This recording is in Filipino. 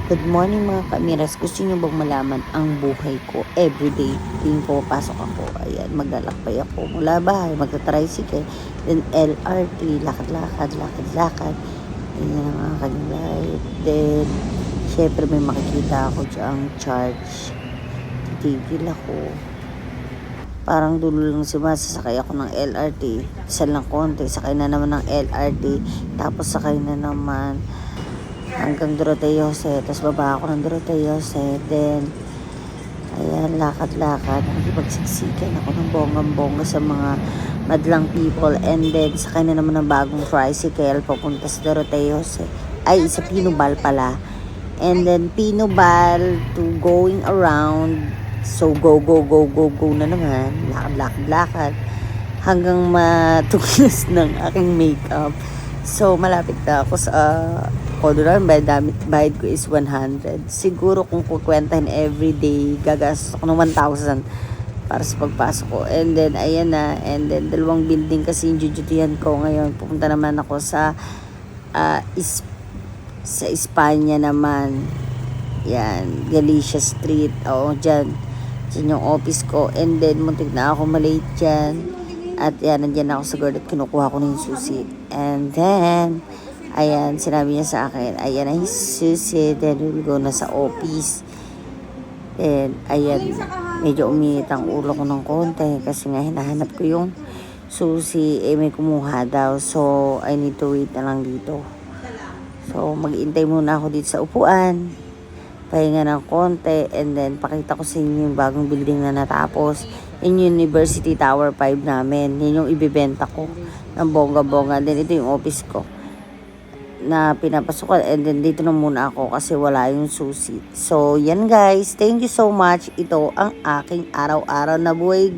Good morning mga kamiras. Gusto niyo bang malaman ang buhay ko everyday? Tuwing pumapasok ako, ayan, maglalakbay ako mula bahay, magta-tricycle, then LRT, lakad-lakad. Ayan ang aking life. Then, syempre may makikita ako dyang charge. Titigil ako. Parang dulo lang sumasasakay ako ng LRT. Isa lang konti, sakay na naman ng LRT. Tapos sakay na naman hanggang Doroteo Jose, tapos baba ako ng Doroteo Jose, then ayan, lakad-lakad, nakikipagsiksikan ako ng bonggang-bongga sa mga madlang people, and then sakay na naman ng bagong tricycle papunta sa Doroteo Jose, ay sa Pinubal pala, and then Pinubal to going around, so go na naman, lakad hanggang matuklas ng aking makeup. So malapit na ako sa Kodoran, bayad ko is 100. Siguro kung kukwentahin everyday, gagastos ako ng 1,000 para sa pagpasok ko. And then, ayan na. And then, dalawang building kasi yung jujutihan ko ngayon. Pupunta naman ako sa Espanya naman. Yan, Galicia Street. Oo, dyan. Dyan yung office ko. And then, muntik na ako malate dyan. At yan, nandyan ako sa guard at kinukuha ko na yung susi. And then, ayan, sinabi niya sa akin, ayan ay susi, then we'll go na sa office. Then, ayan, medyo uminit ang ulo ko ng konti kasi nga hinahanap ko yung susi, may kumuha daw. So, I need to wait na lang dito. So, mag-iintay muna ako dito sa upuan. Pahinga ng konti, and then pakita ko sa inyo yung bagong building na natapos. Yung University Tower 5 namin. Yan yung ibibenta ko ng bongga-bongga. Then, ito yung office ko na pinapasukan, and then dito na muna ako kasi wala yung susi. So yan guys, thank you so much. Ito ang aking araw-araw na buhay.